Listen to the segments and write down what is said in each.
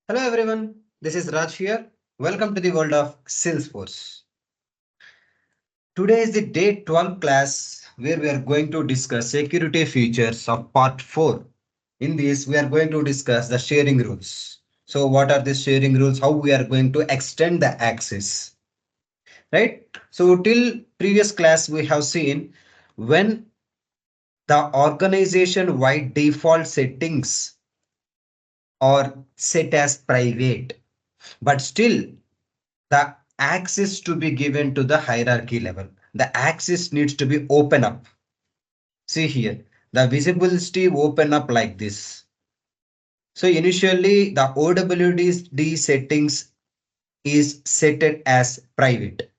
Hello everyone, this is Raj here. Welcome to the world of Salesforce. Today is the day 12 class where we are going to discuss security features of part 4. In this, we are going to discuss the sharing rules. So what are the sharing rules? How we are going to extend the access, right? So till previous class, we have seen when the organization wide default settings are set as private, but still the access to be given to the hierarchy level. The access needs to be open up. See here, the visibility open up like this. So initially the OWD settings is set as private,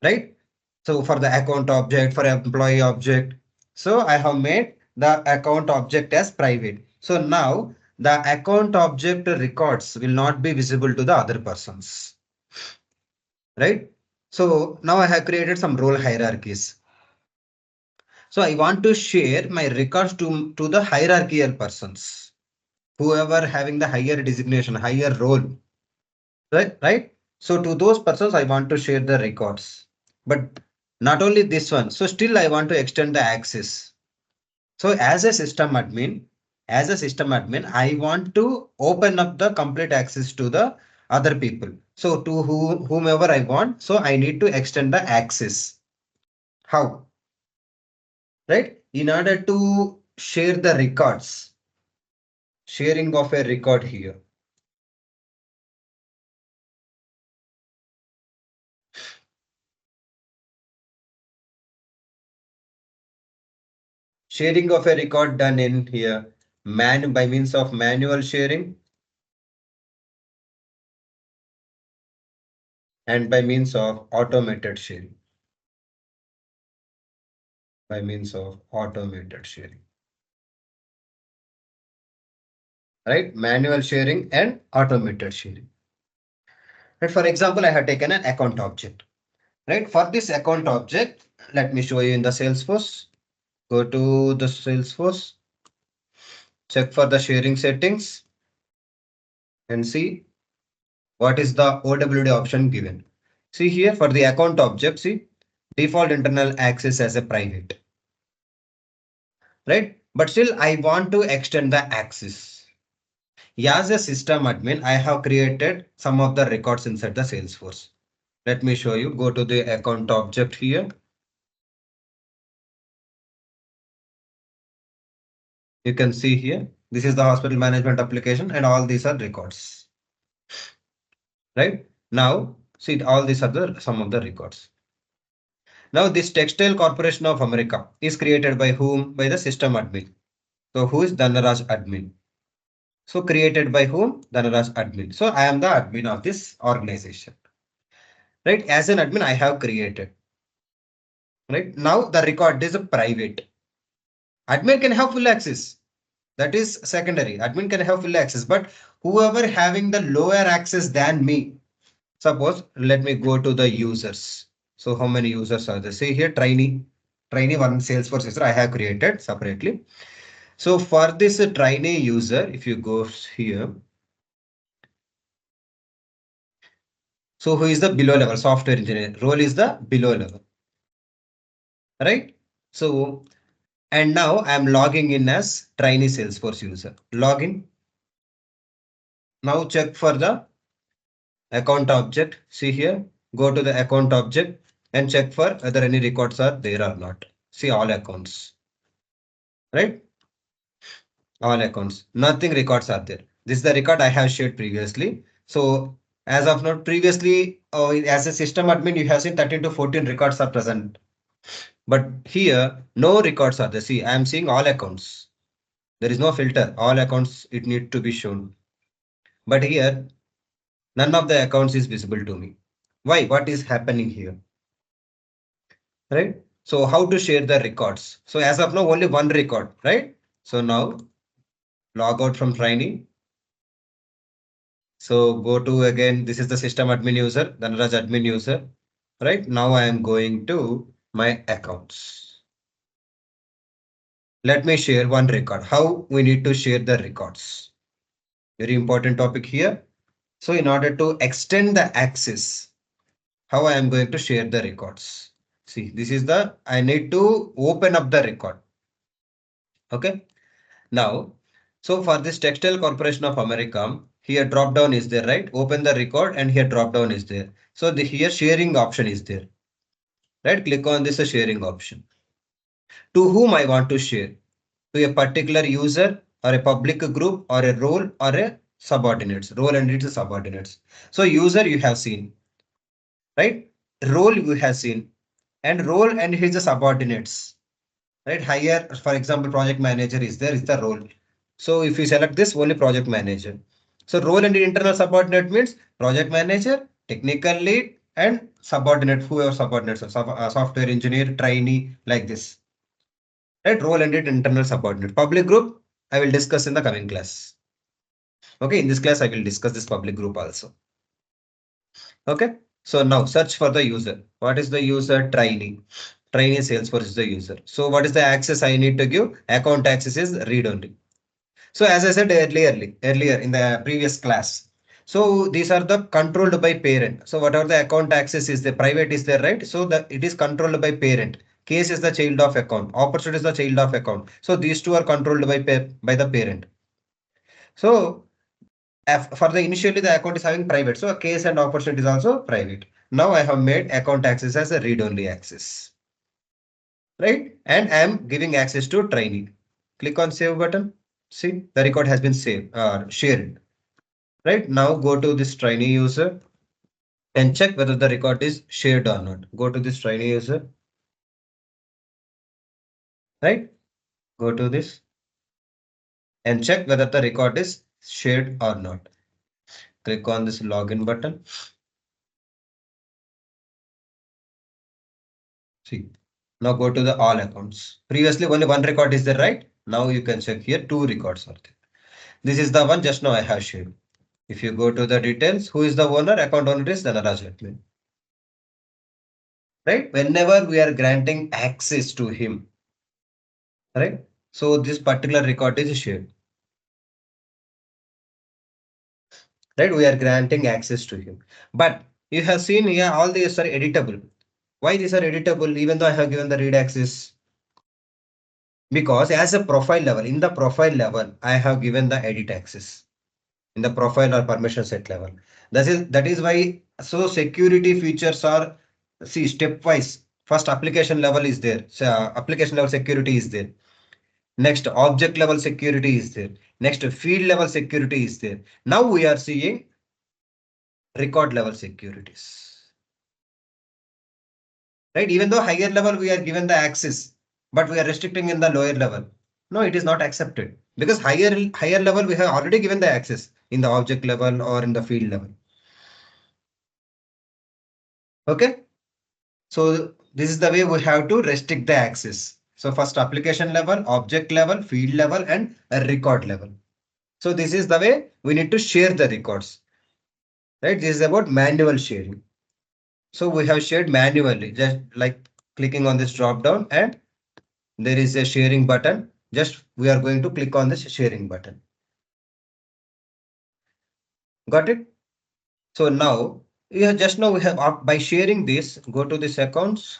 right? So for the account object, for employee object. So I have made the account object as private. So now the account object records will not be visible to the other persons, right? So now I have created some role hierarchies. So I want to share my records to the hierarchical persons, whoever having the higher designation, higher role, right? Right. So to those persons, I want to share the records, but not only this one. So still I want to extend the access. So as a system admin, I want to open up the complete access to the other people. So to whomever I want, so I need to extend the access. How? Right? In order to share the records, sharing of a record here. Sharing of a record done in here, by means of manual sharing and by means of automated sharing. By means of automated sharing. Right? Manual sharing and automated sharing. Right? For example, I have taken an account object. Right? For this account object, let me show you in the Salesforce. Go to the Salesforce, check for the sharing settings and see what is the OWD option given. See here for the account object, see default internal access as a private, right? But still I want to extend the access. As a system admin, I have created some of the records inside the Salesforce. Let me show you. Go to the account object here. You can see here, this is the hospital management application and all these are records, right? Now, see all these are the some of the records. Now this Textile Corporation of America is created by whom? By the system admin. So who is Dhanaraj admin? So created by whom? Dhanaraj admin. So I am the admin of this organization. Right? As an admin, I have created. Right? Now the record is a private. Admin can have full access. That is secondary. Admin can have full access, but whoever having the lower access than me. Suppose let me go to the users. So how many users are there? See here, trainee one Salesforce user I have created separately. So for this trainee user, if you go here, so who is the below level software engineer? Role is the below level, right? So, and now I'm logging in as trainee Salesforce user. Login. Now check for the account object. See here, go to the account object and check for whether any records are there or not. See all accounts, right? All accounts. Nothing records are there. This is the record I have shared previously. So as of now, previously, as a system admin, you have seen 13 to 14 records are present. But here, no records are there. See, I am seeing all accounts. There is no filter. All accounts, it need to be shown. But here, none of the accounts is visible to me. Why? What is happening here? Right? So how to share the records? So as of now, only one record, right? So now log out from training. So go to again, this is the system admin user, Dhanraj admin user. Right? Now I am going to my accounts. Let me share one record. How we need to share the records. Very important topic here. So in order to extend the access, how I am going to share the records. See, this is the, I need to open up the record. Okay. Now, so for this Textile Corporation of America, here drop down is there, right? Open the record and here drop down is there. So the here sharing option is there, right? Click on this sharing option. To whom I want to share? To a particular user or a public group or a role or a subordinates, role and its subordinates. So user you have seen, right? Role you have seen, and role and his subordinates, right? Higher, for example, project manager is there, is the role. So if you select this, only project manager. So role and internal subordinate means project manager, technical lead, and subordinate, whoever subordinates, software engineer, trainee, like this. Right? Role and internal subordinate. Public group, I will discuss in the coming class. Okay, in this class, I will discuss this public group also. Okay, so now search for the user. What is the user? Trainee. Trainee Salesforce is the user. So what is the access I need to give? Account access is read only. So as I said earlier in the previous class, so these are the controlled by parent. So whatever the account access is, the private is there, right? So that it is controlled by parent. Case is the child of account. Opportunity is the child of account. So these two are controlled by the parent. So for the initially the account is having private. So a case and opportunity is also private. Now I have made account access as a read only access, right? And I am giving access to trainee. Click on save button. See, the record has been saved or shared. Right now, go to this trainee user and check whether the record is shared or not. Go to this trainee user, right? Go to this and check whether the record is shared or not. Click on this login button. See, now go to the all accounts. Previously, only one record is there, right? Now you can check here, two records are there. This is the one just now I have shared. If you go to the details, who is the owner? Account owner is Dhanaraj admin. Right? Whenever we are granting access to him, right? So this particular record is shared. Right? We are granting access to him. But you have seen here all these are editable. Why these are editable even though I have given the read access? Because as a profile level, in the profile level, I have given the edit access in the profile or permission set level. That is why so security features are see stepwise. First application level is there. So application level security is there. Next object level security is there. Next field level security is there. Now we are seeing record level securities. Right? Even though higher level we are given the access, but we are restricting in the lower level. No, it is not accepted because higher level we have already given the access in the object level or in the field level. Okay. So this is the way we have to restrict the access. So first application level, object level, field level, and a record level. So this is the way we need to share the records. Right? This is about manual sharing. So we have shared manually, just like clicking on this drop down and there is a sharing button. Just we are going to click on this sharing button. Got it? So now, yeah, just now we have by sharing this, go to this accounts.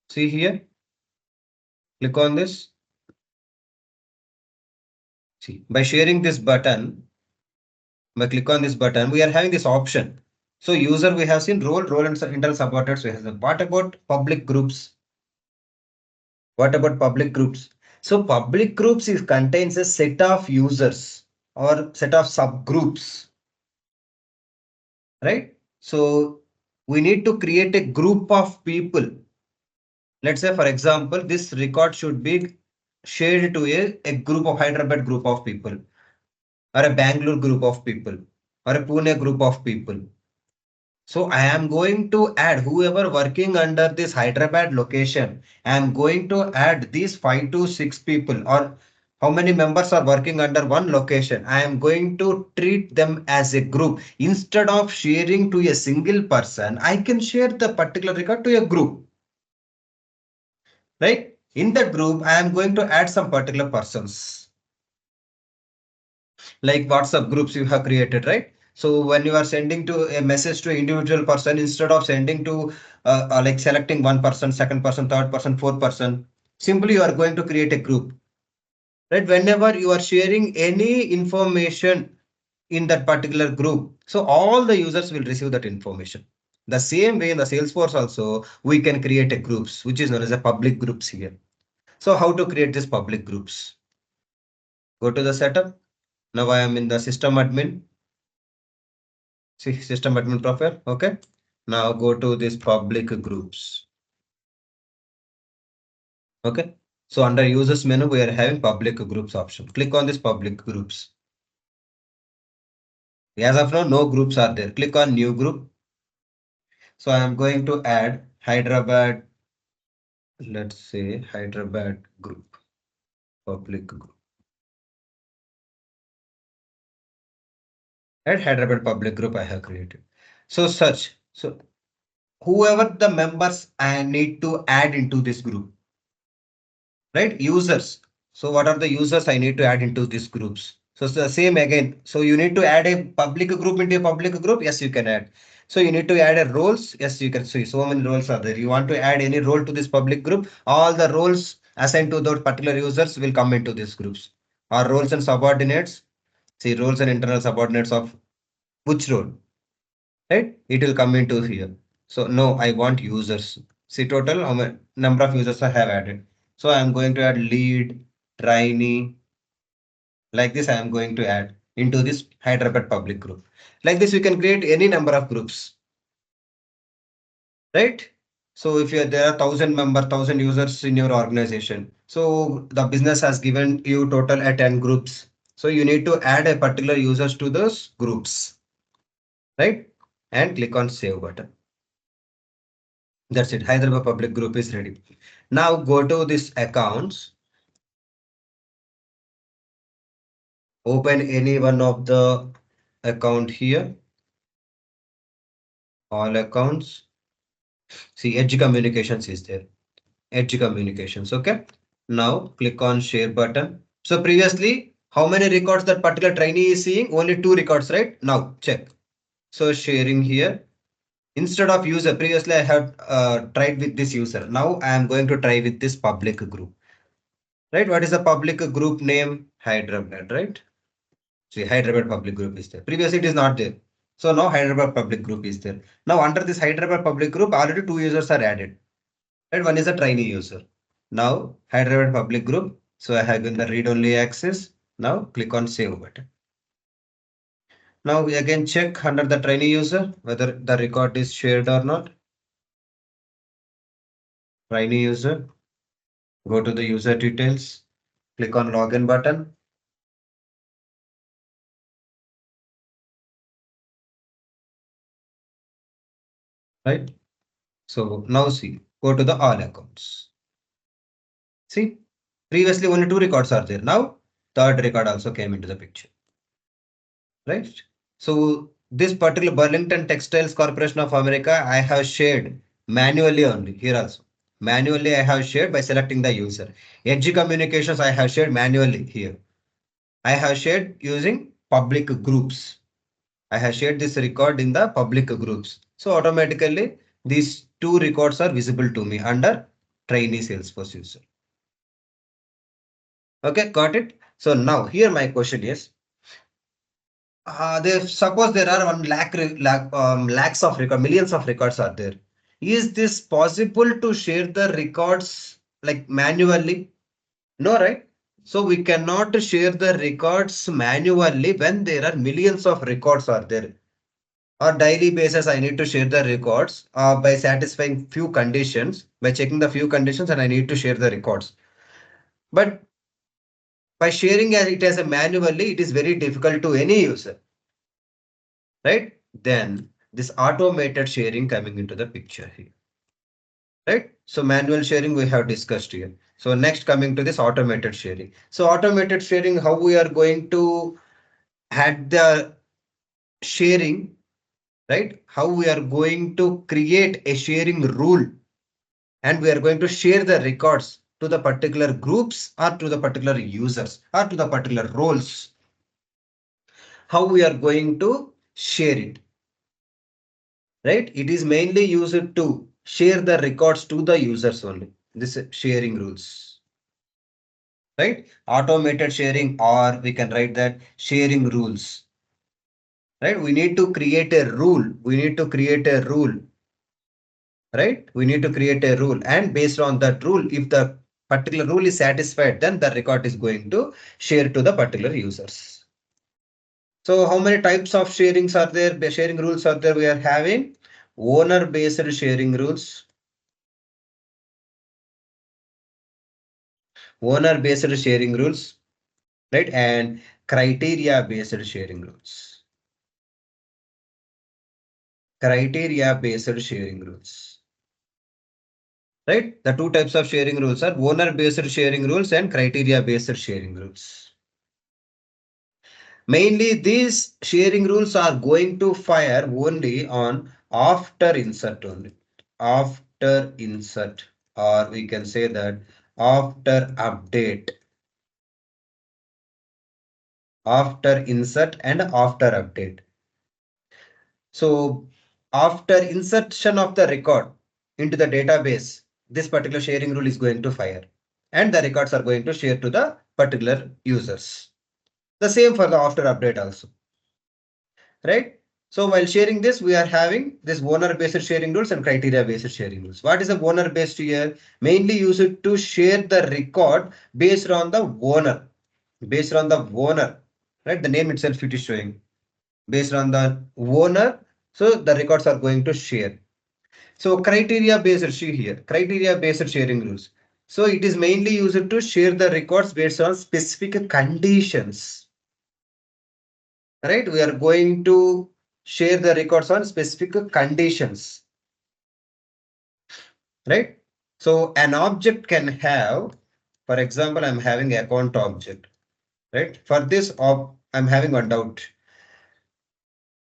See here, click on this. See, by sharing this button, by click on this button, we are having this option. So user, we have seen role and internal subordinates. We have. What about public groups? What about public groups? So public groups is contains a set of users or set of subgroups, right? So we need to create a group of people. Let's say, for example, this record should be shared to a group of Hyderabad group of people, or a Bangalore group of people, or a Pune group of people. So I am going to add whoever working under this Hyderabad location. I am going to add these 5 to 6 people or how many members are working under one location. I am going to treat them as a group. Instead of sharing to a single person, I can share the particular record to a group. Right? In that group, I am going to add some particular persons, like WhatsApp groups you have created, right? So when you are sending to a message to individual person, instead of sending to like selecting one person, second person, third person, fourth person, simply you are going to create a group, right? Whenever you are sharing any information in that particular group, so all the users will receive that information. The same way in the Salesforce also, we can create a groups, which is known as a public groups here. So how to create these public groups? Go to the setup. Now I am in the system admin. See system admin profile. Okay. Now go to this public groups. Okay. So under users menu, we are having public groups option. Click on this public groups. As of now, no groups are there. Click on new group. So I am going to add Hyderabad. Let's say Hyderabad group, public group. Add Hyderabad public group I have created. So such. So whoever the members I need to add into this group, right? Users. So what are the users I need to add into these groups? So it's the same again. So you need to add a public group into a public group. Yes, you can add. So you need to add a roles. Yes, you can see so many roles are there. You want to add any role to this public group. All the roles assigned to those particular users will come into these groups. Or roles and subordinates. See roles and internal subordinates of which role, right? It will come into here. So no, I want users. See total how many number of users I have added. So I'm going to add lead, trainee. Like this, I am going to add into this Hyderabad public group. Like this, you can create any number of groups, right? So if there are 1,000 users in your organization, so the business has given you total at 10 groups. So you need to add a particular users to those groups, right? And click on save button. That's it. Hyderabad public group is ready. Now go to this accounts. Open any one of the account here. All accounts. See Edge Communications is there. Edge Communications. Okay. Now click on share button. So previously, how many records that particular trainee is seeing? Only 2 records, right? Now check. So sharing here. Instead of user, previously I have tried with this user. Now I am going to try with this public group. Right? What is the public group name? Hyderabad, right? See, Hyderabad public group is there. Previously, it is not there. So now Hyderabad public group is there. Now under this Hyderabad public group, already 2 users are added. Right? One is a trainee user. Now Hyderabad public group. So I have given the read-only access. Now click on save button. Now we again check under the trainee user whether the record is shared or not. Trainee user. Go to the user details. Click on login button. Right? So now see, go to the all accounts. See, previously only 2 records are there. Now third record also came into the picture, right? So this particular Burlington Textiles Corporation of America, I have shared manually only here also. Manually, I have shared by selecting the user. Edge Communications, I have shared manually here. I have shared using public groups. I have shared this record in the public groups. So automatically, these 2 records are visible to me under trainee Salesforce user. Okay, got it. So now here my question is, they suppose there are 1 lakh, lakhs of record, millions of records are there. Is this possible to share the records like manually? No, right? So we cannot share the records manually when there are millions of records are there. On daily basis, I need to share the records by satisfying few conditions, by checking the few conditions, and I need to share the records. But by sharing it as a manually, it is very difficult to any user, right? Then this automated sharing coming into the picture here, right? So manual sharing we have discussed here. So next coming to this automated sharing. So automated sharing, how we are going to add the sharing, right? How we are going to create a sharing rule and we are going to share the records to the particular groups or to the particular users or to the particular roles. How we are going to share it, right? It is mainly used to share the records to the users only. This sharing rules, right? Automated sharing, or we can write that sharing rules, right? We need to create a rule. We need to create a rule, right? We need to create a rule, and based on that rule, if the particular rule is satisfied, then the record is going to share to the particular users. So how many types of sharings are there? Sharing rules are there. We are having owner based sharing rules, owner based sharing rules, right? And criteria based sharing rules, criteria based sharing rules, right? The two types of sharing rules are owner based sharing rules and criteria based sharing rules. Mainly these sharing rules are going to fire only on after insert only. After insert, or we can say that after update. After insert and after update. So after insertion of the record into the database, this particular sharing rule is going to fire. And the records are going to share to the particular users. The same for the after update also, right? So while sharing this, we are having this owner-based sharing rules and criteria-based sharing rules. What is the owner-based here? Mainly used to share the record based on the owner. Based on the owner, right? The name itself it is showing. Based on the owner, so the records are going to share. So criteria-based here. Criteria-based sharing rules. So it is mainly used to share the records based on specific conditions, right? We are going to share the records on specific conditions, right? So an object can have, for example, I'm having account object, right? For this, I'm having one doubt.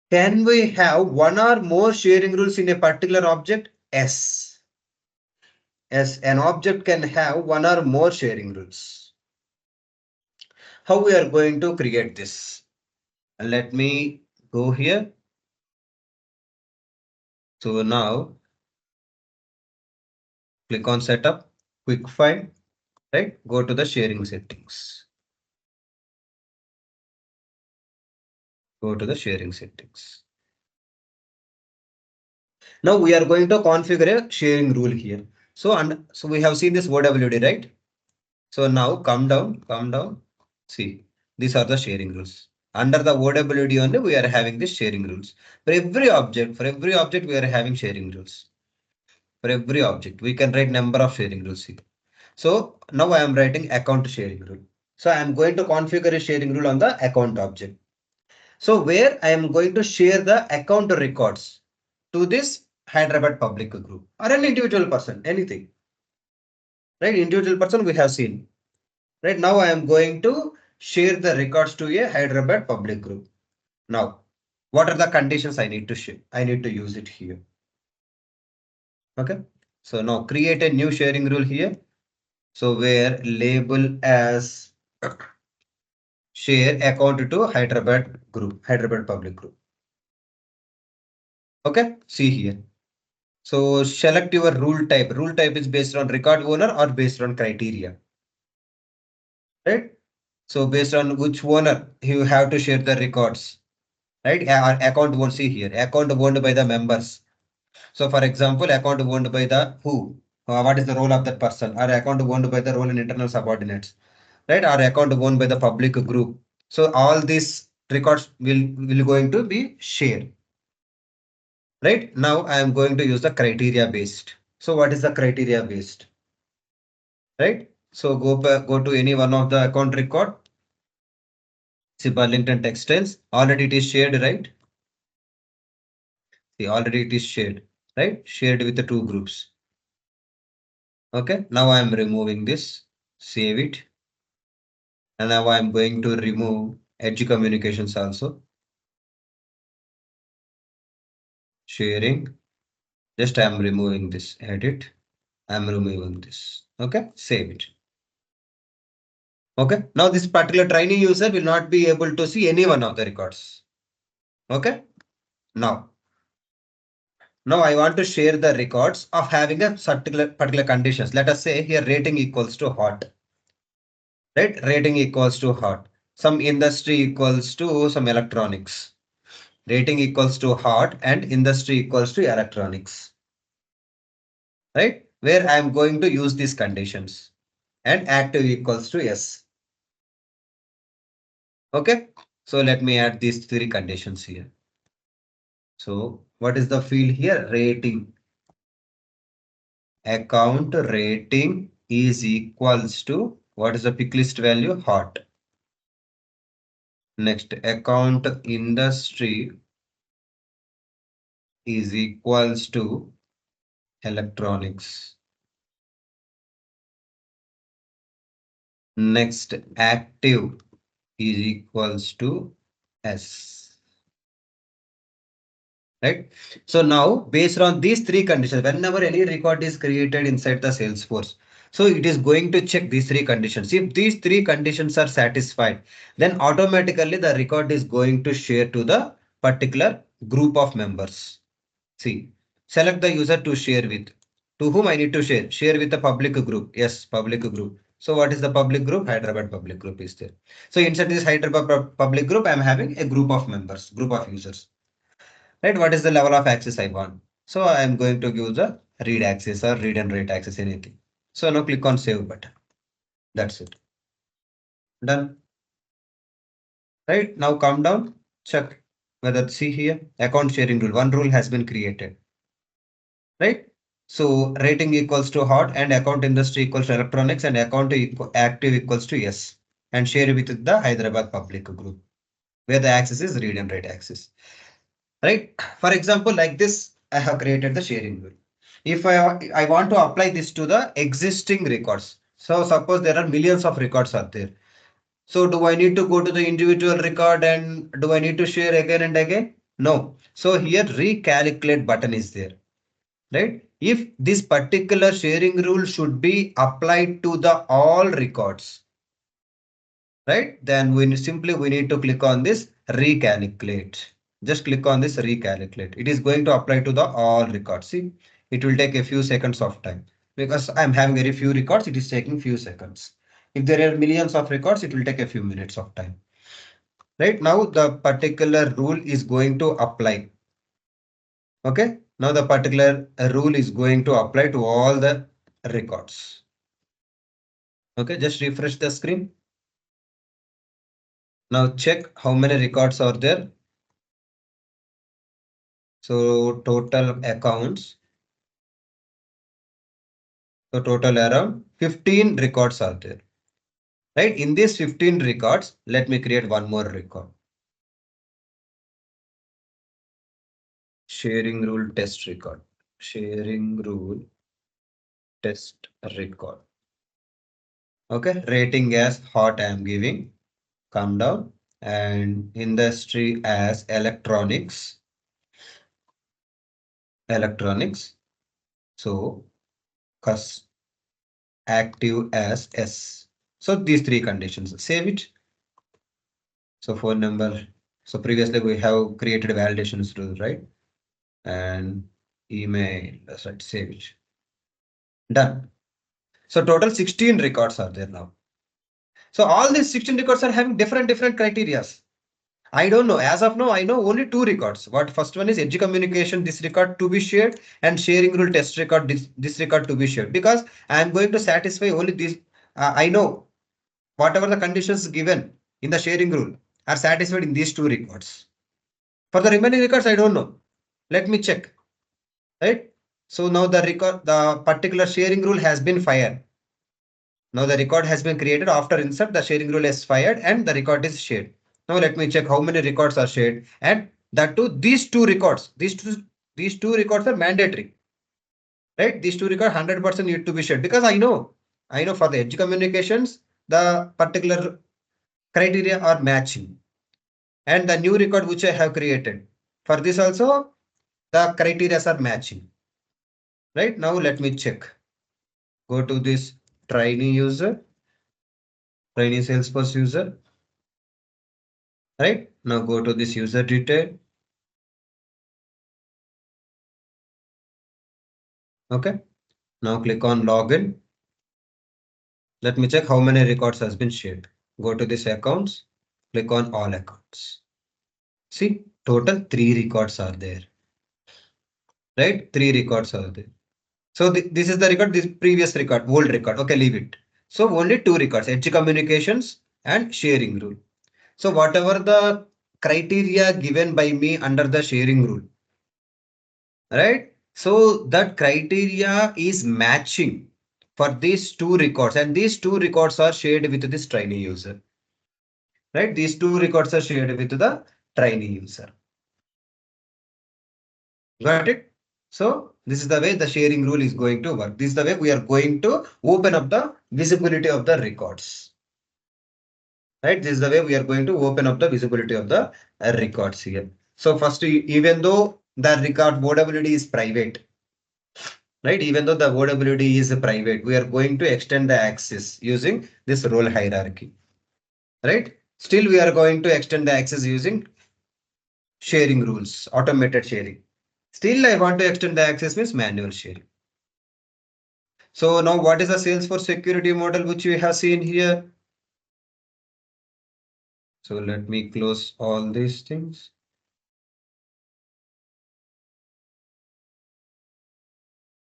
Can we have one or more sharing rules in a particular object? Yes. Yes, an object can have one or more sharing rules. How we are going to create this? Let me go here. So now click on setup, quick find, right? Go to the sharing settings. Go to the sharing settings. Now we are going to configure a sharing rule here. So we have seen this OWD, right? So now come down, come down. See, these are the sharing rules. Under the OWD only, we are having the sharing rules. For every object, we are having sharing rules. For every object, we can write number of sharing rules here. So now I am writing account sharing rule. So I am going to configure a sharing rule on the account object. So where I am going to share the account records to this Hyderabad public group or an individual person, anything, right? Individual person we have seen, right? Now I am going to share the records to a Hyderabad public group. Now, what are the conditions I need to share? I need to use it here. Okay. So now create a new sharing rule here. So where label as share account to Hyderabad group, Hyderabad public group. Okay. See here. So select your rule type. Rule type is based on record owner or based on criteria, right? So based on which owner you have to share the records, right? Our account won't see here. Account owned by the members. So for example, account owned by the who? What is the role of that person? Or account owned by the role in internal subordinates, right? Or account owned by the public group. So all these records will going to be shared. Right now, I am going to use the criteria based. So what is the criteria based? Right? So go to any one of the account record. See Burlington Textiles. Already it is shared, right? See, already it is shared, right? Shared with the two groups. Okay. Now I am removing this. Save it. And now I am going to remove Edge communications also. Sharing. Just I am removing this. Edit. I am removing this. Okay, save it. Okay, now this particular trainee user will not be able to see any one of the records. Okay, now I want to share the records of having a particular conditions. Let us say here rating equals to hot, right? Rating equals to hot. Some industry equals to some electronics. Rating equals to hot and industry equals to electronics, right? Where I am going to use these conditions and active equals to yes. Okay, so let me add these three conditions here. So what is the field here? Rating. Account rating is equals to what is the pick list value? Hot. Next, account industry is equals to electronics. Next, active is equals to S. Right? So now, based on these three conditions, whenever any record is created inside the Salesforce, so it is going to check these three conditions. If these three conditions are satisfied, then automatically the record is going to share to the particular group of members. See, select the user to share with. To whom I need to share? Share with the public group. Yes, public group. So what is the public group? Hyderabad public group is there. So inside this Hyderabad public group, I am having a group of members, group of users. Right? What is the level of access I want? So I am going to give the read access or read and write access, anything. So now click on save button. That's it. Done. Right? Now come down, check whether see here account sharing rule. One rule has been created. Right? So rating equals to hot and account industry equals to electronics and account active equals to yes. And share with the Hyderabad public group where the access is read and write access. Right? For example, like this, I have created the sharing rule. If I want to apply this to the existing records. So suppose there are millions of records out there. So do I need to go to the individual record and do I need to share again and again? No. So here recalculate button is there, right? If this particular sharing rule should be applied to the all records, right? Then we need to click on this recalculate. Just click on this recalculate. It is going to apply to the all records. See, it will take a few seconds of time because I'm having very few records. It is taking few seconds. If there are millions of records, it will take a few minutes of time. Right now, the particular rule is going to apply. Okay. Now the particular rule is going to apply to all the records. Okay. Just refresh the screen. Now check how many records are there. So total accounts. So total around 15 records are there. Right? In these 15 records, let me create one more record. Sharing rule test record. Sharing rule test record. Okay. Rating as hot I am giving. Come down. And industry as electronics. Electronics. So active as S. So these three conditions. Save it. So phone number. So previously we have created validations rule, right? And email. That's right. Save it. Done. So total 16 records are there now. So all these 16 records are having different criterias. I don't know. As of now, I know only two records. What first one is edge communication, this record to be shared, and sharing rule test record, this record to be shared. Because I am going to satisfy only this. I know whatever the conditions given in the sharing rule are satisfied in these two records. For the remaining records, I don't know. Let me check. Right. So now the particular sharing rule has been fired. Now the record has been created after insert, the sharing rule is fired and the record is shared. Now let me check how many records are shared, and that too these two records, these two records are mandatory, right? These two records 100% need to be shared because I know for the edge communications the particular criteria are matching, and the new record which I have created for this also the criteria are matching. Right now let me check. Go to this trainee user, trainee Salesforce user, right? Now go to this user detail. Okay. Now click on login. Let me check how many records has been shared. Go to this accounts, click on all accounts. See, total 3 records are there, right? 3 records are there. So this is the record, this previous record, old record. Okay, leave it. So only 2 records, edge communications and sharing rule. So whatever the criteria given by me under the sharing rule, right? So that criteria is matching for these 2 records, and these 2 records are shared with this trainee user, right? These 2 records are shared with the trainee user. Got it? So this is the way the sharing rule is going to work. This is the way we are going to open up the visibility of the records. Right? This is the way we are going to open up the visibility of the records here. So first, even though the record votability is private, right? Even though the votability is private, we are going to extend the access using this role hierarchy, right? Still, we are going to extend the access using sharing rules, automated sharing. Still, I want to extend the access means manual sharing. So now what is the Salesforce security model which we have seen here? So let me close all these things.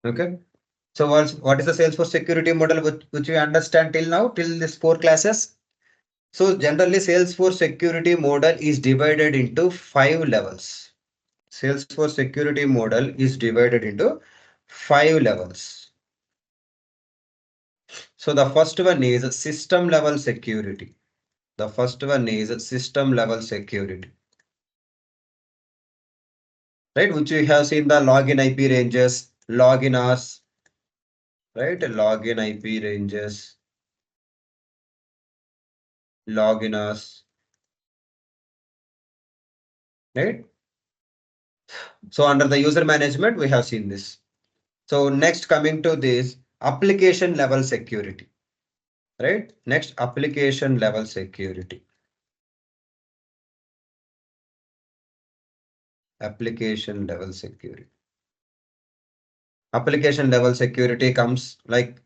Okay. So what is the Salesforce security model which we understand till now, till this 4 classes? So generally Salesforce security model is divided into 5 levels. Salesforce security model is divided into 5 levels. So the first one is system level security. The first one is system level security. Right, which we have seen the login IP ranges, login hours, right? Login IP ranges, login hours, right? So under the user management, we have seen this. So next coming to this application level security, right? Next application level security. Application level security. Application level security comes like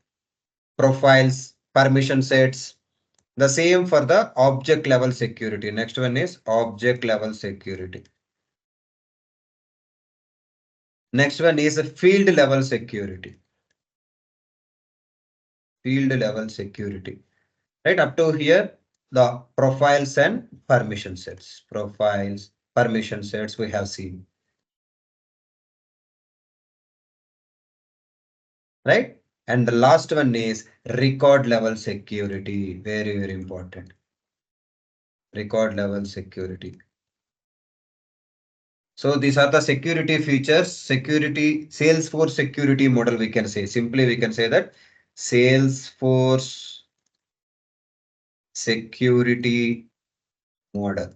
profiles, permission sets. The same for the object level security. Next one is object level security. Next one is field level security. Field level security. Right up to here, the profiles and permission sets. Profiles, permission sets we have seen. Right? And the last one is record level security. Very, very important. Record level security. So these are the security features, security, Salesforce security model, we can say. Simply, we can say that Salesforce security model.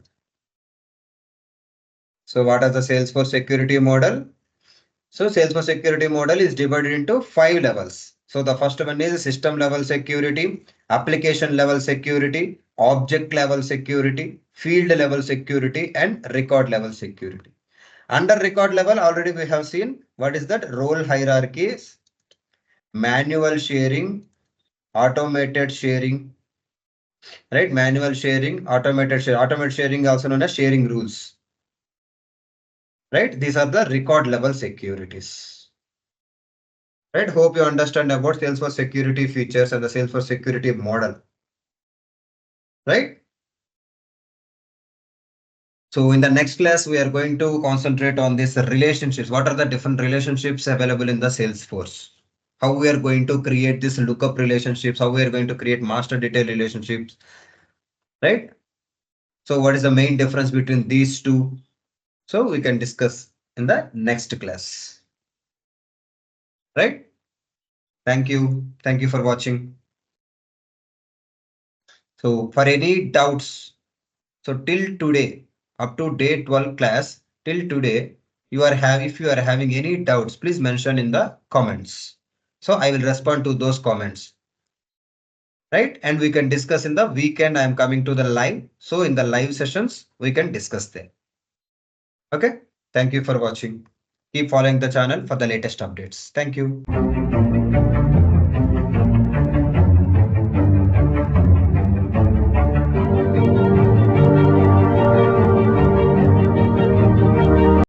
So what is the Salesforce security model? So Salesforce security model is divided into 5 levels. So the first one is system level security, application level security, object level security, field level security, and record level security. Under record level, already we have seen what is that role hierarchies, manual sharing, automated sharing, right? Manual sharing, automated sharing also known as sharing rules, right? These are the record level securities. Right? Hope you understand about Salesforce security features and the Salesforce security model. Right? So in the next class, we are going to concentrate on these relationships. What are the different relationships available in the Salesforce? How we are going to create these lookup relationships, how we are going to create master detail relationships, right? So what is the main difference between these two? So we can discuss in the next class, right? Thank you. Thank you for watching. So for any doubts, so till today, up to day 12 class, till today, if you are having any doubts, please mention in the comments. So I will respond to those comments. right? And we can discuss in the weekend. I am coming to the live. So in the live sessions, we can discuss there. Okay. Thank you for watching. Keep following the channel for the latest updates. Thank you.